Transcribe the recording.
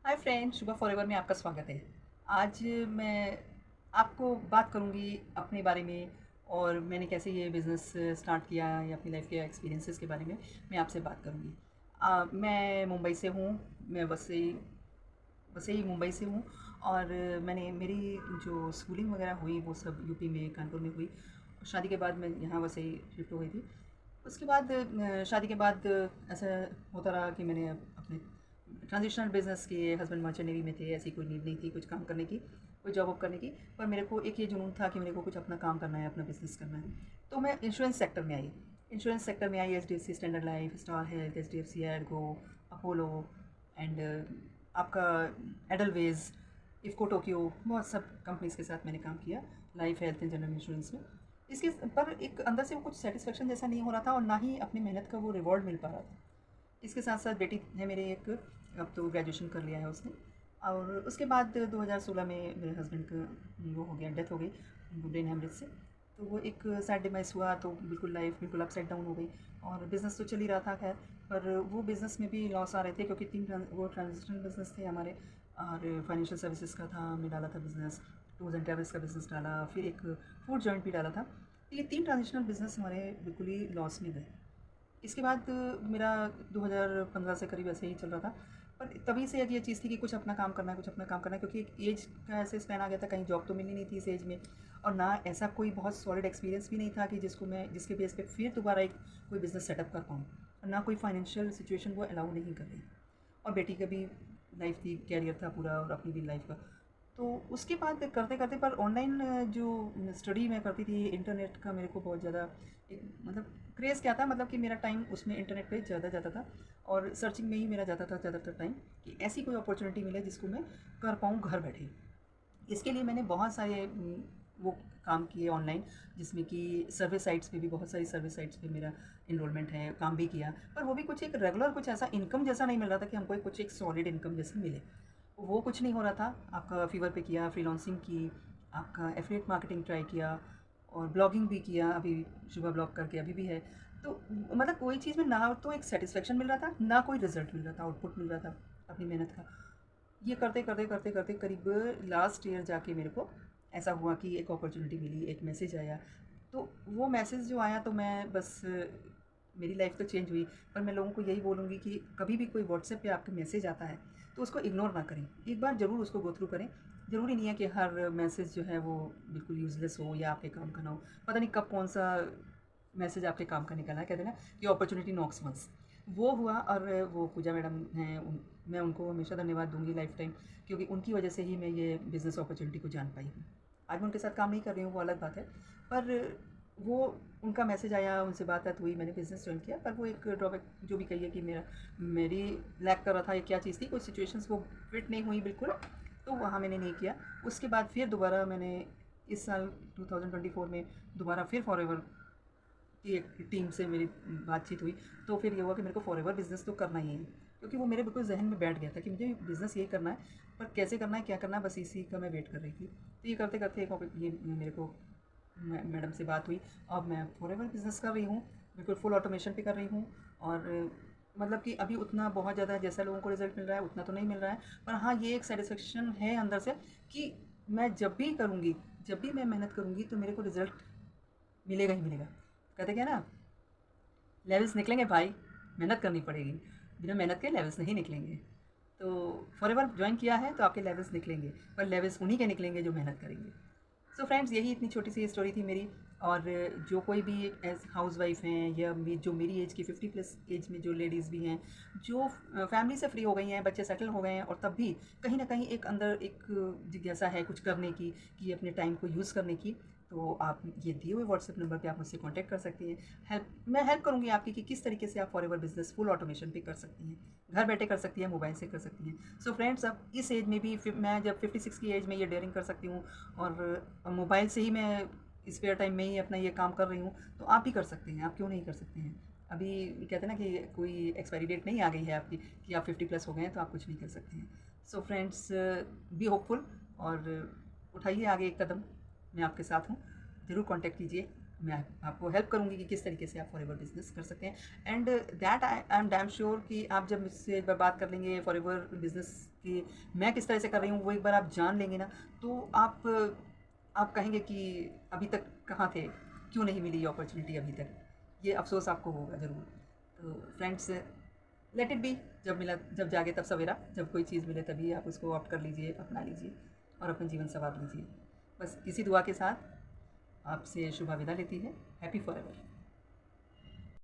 Hi friend, शुभ forever में आपका स्वागत है। आज मैं आपको बात करूंगी अपने बारे में और मैंने कैसे ये बिज़नेस स्टार्ट किया या अपनी लाइफ के एक्सपीरियंसेस के बारे में मैं आपसे बात करूंगी। मैं मुंबई से हूँ। मैं वसई वसई मुंबई से हूँ। और मैंने मेरी जो स्कूलिंग वगैरह हुई वो सब यूपी में, कानपुर में हुई। शादी के बाद मैं यहाँ वसई शिफ्ट हो गई थी। उसके बाद शादी के बाद ऐसा होता रहा कि मैंने अपने ट्रांजिशनल बिज़नेस किए। हस्बैंड मर्चेंट नेवी में थे, ऐसी कोई नीड नहीं थी कुछ काम करने की, कोई जॉब वॉब करने की। पर मेरे को एक ये जुनून था कि मेरे को कुछ अपना काम करना है, अपना बिज़नेस करना है। तो मैं इंश्योरेंस सेक्टर में आई। इंश्योरेंस सेक्टर में आई, H D F C standard life, star health, H D F C ergo, Apollo and आपका एडलवेज, इफ़को टोक्यो, बहुत सब कंपनीज़ के साथ मैंने काम किया life health and general insurance में। इसके पर एक अंदर से वो कुछ सेटिस्फेक्शन जैसा नहीं हो रहा था और ना ही अपनी मेहनत का वो रिवॉर्ड मिल पा रहा था। इसके साथ साथ बेटी है मेरे एक, अब तो ग्रेजुएशन कर लिया है उसने। और उसके बाद 2016 में मेरे हस्बैंड का वो हो गया, डेथ हो गई ब्रेन हेमरेज से। तो वो एक सैड डिमाइस हुआ, तो बिल्कुल लाइफ बिल्कुल अपसाइड डाउन हो गई। और बिज़नेस तो चल ही रहा था खैर, पर वो बिज़नेस में भी लॉस आ रहे थे क्योंकि वो ट्रांजिशनल बिज़नेस थे हमारे। और फाइनेंशियल सर्विसेज का था, हमने डाला था बिज़नेस, टूर्स एंड ट्रैवल्स का बिज़नेस डाला, फिर एक फूड जॉइंट भी डाला था। तो ये 3 ट्रांजिशनल बिज़नेस हमारे बिल्कुल ही लॉस में गए। इसके बाद मेरा 2015 से करीब ऐसे ही चल रहा था। पर तभी से ये चीज़ थी कि कुछ अपना काम करना है, कुछ अपना काम करना है, क्योंकि एक एज का ऐसे स्पैन आ गया था, कहीं जॉब तो मिलनी नहीं थी इस एज में। और ना ऐसा कोई बहुत सॉलिड एक्सपीरियंस भी नहीं था कि जिसके बेस पे फिर दोबारा एक कोई बिज़नेस सेटअप कर पाऊँ। और ना कोई फाइनेंशियल सिचुएशन वो अलाउ नहीं कर रही। और बेटी का भी लाइफ थी, कैरियर था पूरा, और अपनी भी लाइफ का। तो उसके बाद करते करते, पर ऑनलाइन जो स्टडी मैं करती थी, इंटरनेट का मेरे को बहुत ज़्यादा एक मतलब क्रेज़ क्या था, मतलब कि मेरा टाइम उसमें इंटरनेट पे ज़्यादा जाता था। और सर्चिंग में ही मेरा जाता था ज़्यादातर टाइम, कि ऐसी कोई अपॉर्चुनिटी मिले जिसको मैं कर पाऊँ घर बैठे। इसके लिए मैंने बहुत सारे वो काम किए ऑनलाइन, जिसमें कि सर्विस साइट्स पे भी, बहुत सारी सर्विस साइट्स पे मेरा इनरोलमेंट है, काम भी किया। पर वो भी कुछ एक रेगुलर, कुछ ऐसा इनकम जैसा नहीं मिल रहा था कि हमको कुछ एक सॉलिड इनकम जैसा मिले। वो कुछ नहीं हो रहा था। आपका फीवर पे किया, फ्रीलांसिंग की, आपका एफिलिएट मार्केटिंग ट्राई किया, और ब्लॉगिंग भी किया, अभी शुभ ब्लॉग करके अभी भी है। तो मतलब कोई चीज़ में ना तो एक सेटिस्फेक्शन मिल रहा था, ना कोई रिजल्ट मिल रहा था, आउटपुट मिल रहा था अपनी मेहनत का। ये करते करते करते करते करीब लास्ट ईयर जाके मेरे को ऐसा हुआ कि एक अपॉर्चुनिटी मिली, एक मैसेज आया। तो वो मैसेज जो आया, तो मैं बस मेरी लाइफ तो चेंज हुई। पर मैं लोगों को यही बोलूँगी कि कभी भी कोई व्हाट्सएप पे आपके मैसेज आता है तो उसको इग्नोर ना करें, एक बार ज़रूर उसको गो थ्रू करें। ज़रूरी नहीं है कि हर मैसेज जो है वो बिल्कुल यूज़लेस हो या आपके काम का ना हो। पता नहीं कब कौन सा मैसेज आपके काम का निकला है, कहते हैं ना कि अपॉर्चुनिटी नॉक्स वंस। वो हुआ। और वो पूजा मैडम हैं, मैं उनको हमेशा धन्यवाद दूंगी लाइफ टाइम, क्योंकि उनकी वजह से ही मैं ये बिज़नेस अपॉर्चुनिटी को जान पाई हूँ। आज मैं उनके साथ काम नहीं कर रही हूँ, वो अलग बात है। पर वो उनका मैसेज आया, उनसे बात हुई, मैंने बिज़नेस ज्वाइन किया। पर वो एक ड्रॉबैक जो भी कहिए कि मेरी लैक कर रहा था, ये क्या चीज़ थी, कुछ सिचुएशंस वो फिट नहीं हुई बिल्कुल। तो वहाँ मैंने नहीं किया। उसके बाद फिर दोबारा मैंने इस साल 2024 में दोबारा फिर फॉरएवर की एक टीम से मेरी बातचीत हुई। तो फिर ये हुआ कि मेरे को फॉरएवर बिज़नेस तो करना ही है, क्योंकि वो मेरे बिल्कुल जहन में बैठ गया था कि मुझे बिज़नेस यही करना है। पर कैसे करना है, क्या करना है, बस इसी का मैं वेट कर रही थी। तो ये करते करते एक ये मेरे को मैडम से बात हुई। अब मैं फॉरएवर बिज़नेस कर रही हूँ, बिल्कुल फुल ऑटोमेशन पे कर रही हूँ। और मतलब कि अभी उतना बहुत ज़्यादा जैसा लोगों को रिज़ल्ट मिल रहा है उतना तो नहीं मिल रहा है। पर हाँ, ये एक सेटिस्फेक्शन है अंदर से कि मैं जब भी करूँगी, जब भी मैं मेहनत करूँगी, तो मेरे को रिज़ल्ट मिलेगा ही मिलेगा। कहते क्या ना, लेवल्स निकलेंगे भाई, मेहनत करनी पड़ेगी। बिना मेहनत के लेवल्स नहीं निकलेंगे। तो फॉरएवर ज्वाइन किया है तो आपके लेवल्स निकलेंगे, पर लेवल्स उन्हीं के निकलेंगे जो मेहनत करेंगे। सो फ्रेंड्स, यही इतनी छोटी सी स्टोरी थी मेरी। और जो कोई भी एज हाउस वाइफ हैं, या जो मेरी एज की 50 प्लस एज में जो लेडीज़ भी हैं, जो फैमिली से फ्री हो गई हैं, बच्चे सेटल हो गए हैं, और तब भी कहीं ना कहीं एक अंदर एक जिज्ञासा है कुछ करने की, कि अपने टाइम को यूज़ करने की। तो आप ये दिए हुए व्हाट्सएप नंबर पे आप मुझसे कांटेक्ट कर सकती हैं। मैं हेल्प करूँगी आपकी कि किस तरीके से आप फॉरएवर बिजनेस फुल ऑटोमेशन पे कर सकती हैं, घर बैठे कर सकती हैं, मोबाइल से कर सकती हैं। सो फ्रेंड्स, अब इस एज में भी मैं जब 56 की एज में ये डेयरिंग कर सकती हूँ, और मोबाइल से ही मैं स्पेयर टाइम में ही अपना ये काम कर रही हूँ, तो आप भी कर सकते हैं। आप क्यों नहीं कर सकते हैं? अभी कहते हैं ना कि कोई एक्सपायरी डेट नहीं आ गई है आपकी कि आप 50 प्लस हो गए हैं तो आप कुछ नहीं कर सकते हैं। सो फ्रेंड्स, बी होपफुल, और उठाइए आगे एक कदम। मैं आपके साथ हूँ, ज़रूर कांटेक्ट कीजिए। मैं आपको हेल्प करूँगी कि किस तरीके से आप फॉरएवर बिज़नेस कर सकते हैं। And that I am damn sure कि आप जब मुझसे एक बार बात कर लेंगे फॉरएवर बिज़नेस की मैं किस तरह से कर रही हूँ, वो एक बार आप जान लेंगे ना, तो आप कहेंगे कि अभी तक कहाँ थे, क्यों नहीं मिली ये अपॉर्चुनिटी अभी तक। ये अफ़सोस आपको होगा ज़रूर। तो फ्रेंड्स, लेट इट बी, जब मिला जब जागे तब सवेरा, जब कोई चीज़ मिले तभी आप उसको ऑप्ट कर लीजिए, अपना लीजिए और अपना जीवन संवार लीजिए। बस इसी दुआ के साथ आपसे शुभा विदा लेती है। Happy forever.